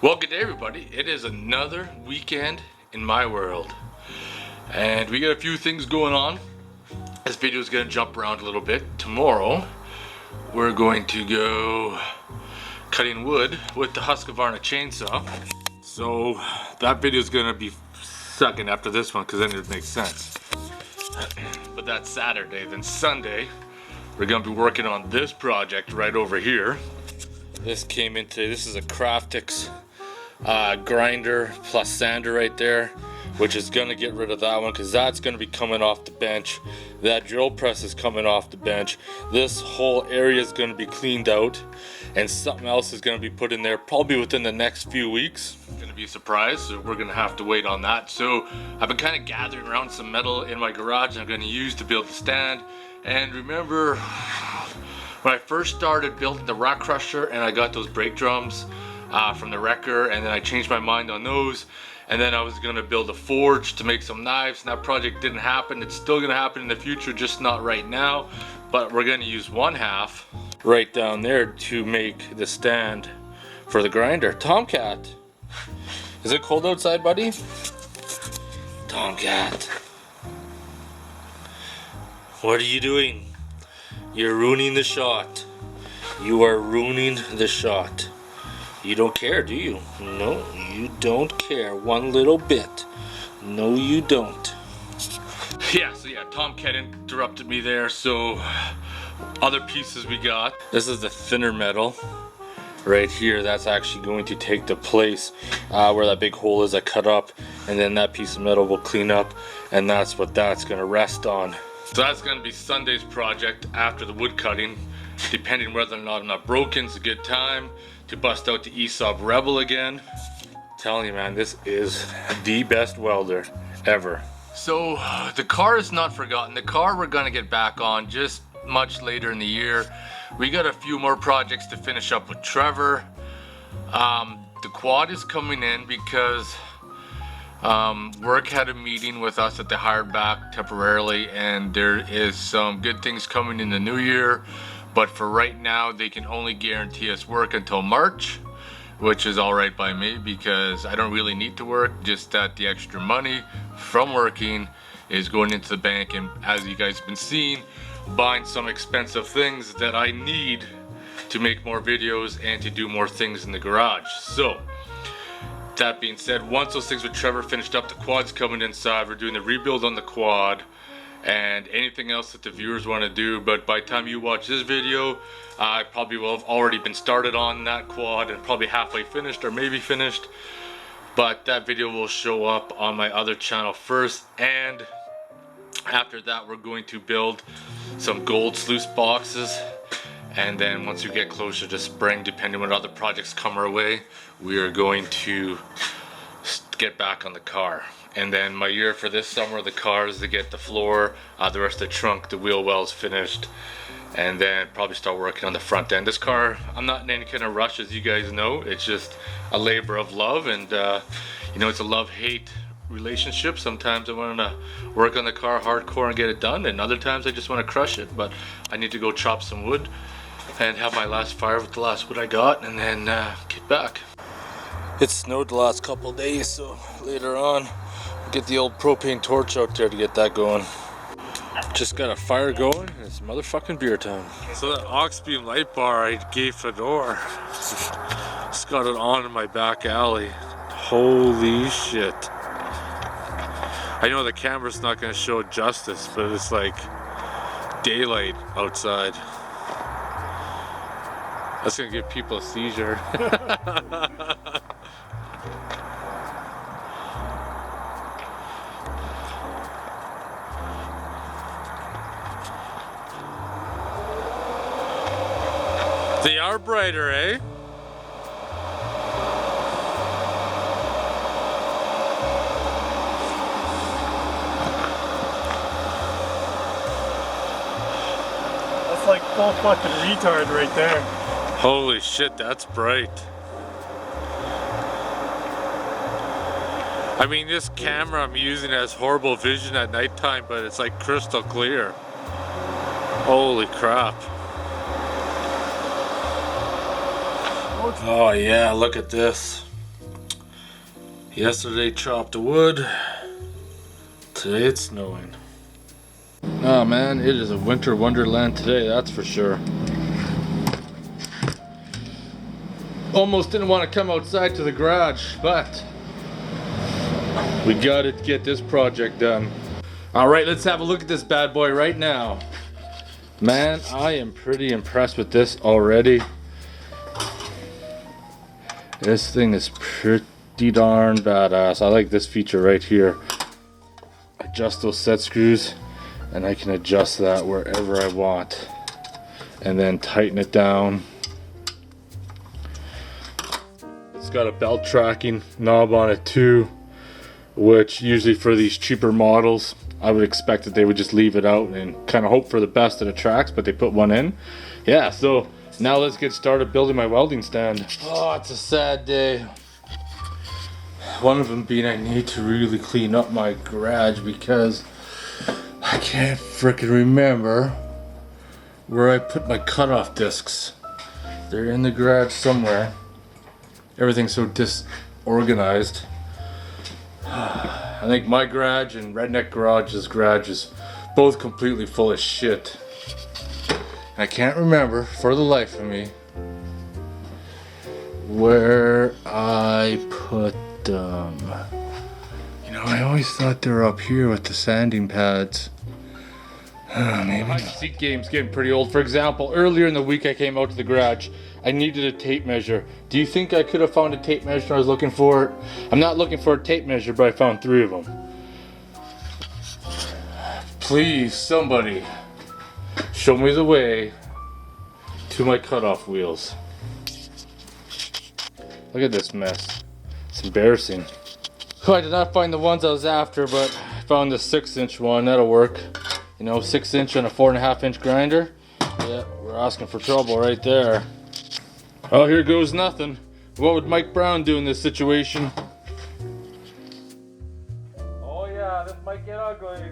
Well, good day everybody. It is another weekend in my world. And we got a few things going on. This video is going to jump around a little bit. Tomorrow, we're going to go cutting wood with the Husqvarna chainsaw. So that video is going to be second after this one because then it makes sense. But that's Saturday. Then Sunday, we're going to be working on this project right over here. This came in today. This is a Craftix grinder plus sander right there, which is going to get rid of that one because that's going to be coming off the bench. That drill press is coming off the bench. This whole area is going to be cleaned out and something else is going to be put in there probably within the next few weeks. It's going to be a surprise, so we're going to have to wait on that. So I've been kind of gathering around some metal in my garage I'm going to use to build the stand. And remember when I first started building the rock crusher and I got those brake drums from the wrecker, and then I changed my mind on those, and then I was gonna build a forge to make some knives, and that project didn't happen. It's still gonna happen in the future, just not right now, but we're gonna use one half right down there to make the stand for the grinder. Tomcat, is it cold outside, buddy? Tomcat, what are you doing? You're ruining the shot. You are ruining the shot. You don't care, do you? No, you don't care one little bit. No, you don't. Yeah, Tomcat interrupted me there. So other pieces we got. This is the thinner metal right here. That's actually going to take the place where that big hole is I cut up, and then that piece of metal will clean up, and that's what that's gonna rest on. So that's gonna be Sunday's project after the wood cutting. Depending whether or not I'm not broken, it's a good time to bust out the Esab Rebel again. I'm telling you, man, this is the best welder ever. So the car is not forgotten. The car we're gonna get back on just much later in the year. We got a few more projects to finish up with Trevor. The quad is coming in because work had a meeting with us that they hired back temporarily, and there is some good things coming in the new year. But for right now, they can only guarantee us work until March, which is all right by me because I don't really need to work, just that the extra money from working is going into the bank, and as you guys have been seeing, buying some expensive things that I need to make more videos and to do more things in the garage. So that being said, once those things with Trevor finished up, the quad's coming inside. We're doing the rebuild on the quad and anything else that the viewers want to do. But by the time you watch this video, I probably will have already been started on that quad and probably halfway finished or maybe finished. But that video will show up on my other channel first, and after that we're going to build some gold sluice boxes, and then once we get closer to spring, depending on what other projects come our way, we are going to get back on the car. And then my year for this summer, the car is to get the floor, the rest of the trunk, the wheel wells finished, and then probably start working on the front end. This car, I'm not in any kind of rush, as you guys know. It's just a labor of love, and you know, it's a love-hate relationship. Sometimes I want to work on the car hardcore and get it done, and other times I just want to crush it. But I need to go chop some wood and have my last fire with the last wood I got, and then get back. It snowed the last couple of days, so later on get the old propane torch out there to get that going. Just got a fire going, and it's motherfucking beer time. So that aux beam light bar I gave Fedor, just got it on in my back alley. Holy shit. I know the camera's not going to show it justice, but it's like daylight outside. That's going to give people a seizure. They are brighter, eh? That's like full fucking retard right there. Holy shit, that's bright. I mean, this camera I'm using has horrible vision at nighttime, but it's like crystal clear. Holy crap. Oh yeah, look at this. Yesterday chopped wood. Today it's snowing. Oh man, it is a winter wonderland today, that's for sure. Almost didn't want to come outside to the garage, but we gotta get this project done. Alright, let's have a look at this bad boy right now. Man, I am pretty impressed with this already. This thing is pretty darn badass. I like this feature right here. Adjust those set screws and I can adjust that wherever I want. And then tighten it down. It's got a belt tracking knob on it too, which usually for these cheaper models I would expect that they would just leave it out and kind of hope for the best of the tracks, but they put one in. Yeah, so now let's get started building my welding stand. Oh, it's a sad day. One of them being I need to really clean up my garage because I can't frickin' remember where I put my cutoff discs. They're in the garage somewhere. Everything's so disorganized. I think my garage and Redneck Garage's garage is both completely full of shit. I can't remember for the life of me where I put them. You know, I always thought they were up here with the sanding pads. Maybe. My seat game's getting pretty old. For example, earlier in the week I came out to the garage. I needed a tape measure. Do you think I could have found a tape measure when I was looking for it? I'm not looking for a tape measure, but I found 3 of them. Please, somebody, show me the way to my cutoff wheels. Look at this mess. It's embarrassing. Oh, I did not find the ones I was after, but I found the 6-inch one. That'll work. You know, 6-inch on a 4.5-inch grinder. Yeah, we're asking for trouble right there. Oh, here goes nothing. What would Mike Brown do in this situation? Oh yeah, this might get ugly.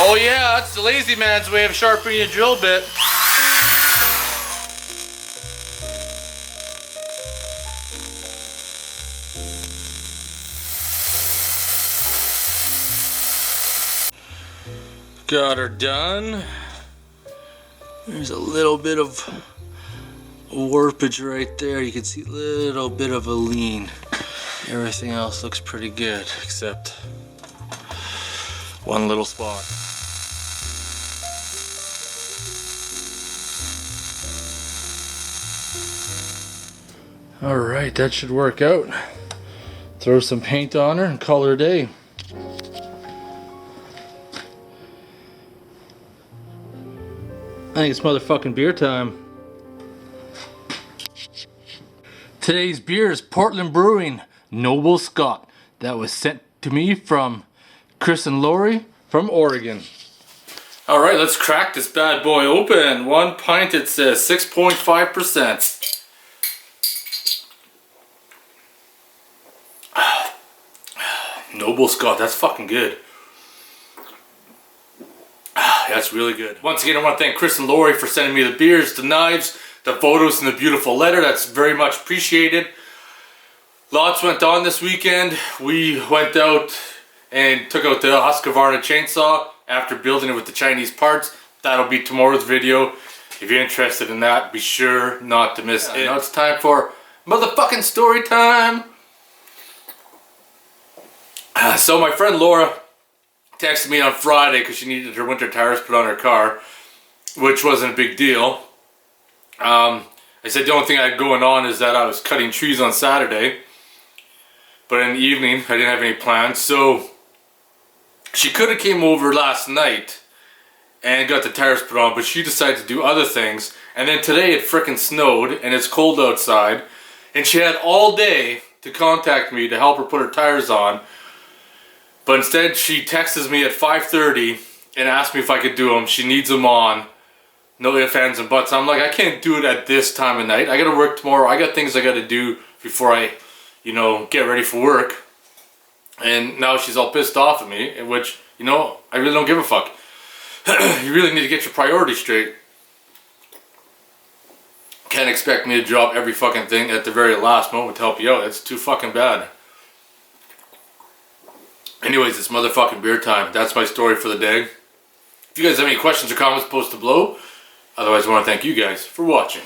Oh yeah, that's the lazy man's way of sharpening a drill bit. Got her done. There's a little bit of warpage right there. You can see a little bit of a lean. Everything else looks pretty good, except one little spot. Alright, that should work out. Throw some paint on her and call her a day. I think it's motherfucking beer time. Today's beer is Portland Brewing Noble Scott. That was sent to me from Chris and Lori from Oregon. Alright, let's crack this bad boy open. 1 pint, it says 6.5%. Noble Scott, that's fucking good. That's really good. Once again, I want to thank Chris and Lori for sending me the beers, the knives, the photos, and the beautiful letter. That's very much appreciated. Lots went on this weekend. We went out and took out the Husqvarna chainsaw after building it with the Chinese parts. That'll be tomorrow's video. If you're interested in that, be sure not to miss it. Now it's time for motherfucking story time. So my friend Laura texted me on Friday because she needed her winter tires put on her car, which wasn't a big deal. I said the only thing I had going on is that I was cutting trees on Saturday. But in the evening, I didn't have any plans. So she could have came over last night and got the tires put on, but she decided to do other things. And then today it frickin' snowed and it's cold outside. And she had all day to contact me to help her put her tires on. But instead she texts me at 5:30 and asked me if I could do them. She needs them on. No ifs, ands, and buts. I'm like, I can't do it at this time of night. I gotta work tomorrow. I got things I gotta do before I, you know, get ready for work. And now she's all pissed off at me, which, you know, I really don't give a fuck. You really need to get your priorities straight. Can't expect me to drop every fucking thing at the very last moment to help you out. It's too fucking bad. Anyways, it's motherfucking beer time. That's my story for the day. If you guys have any questions or comments, post below. Otherwise, I want to thank you guys for watching.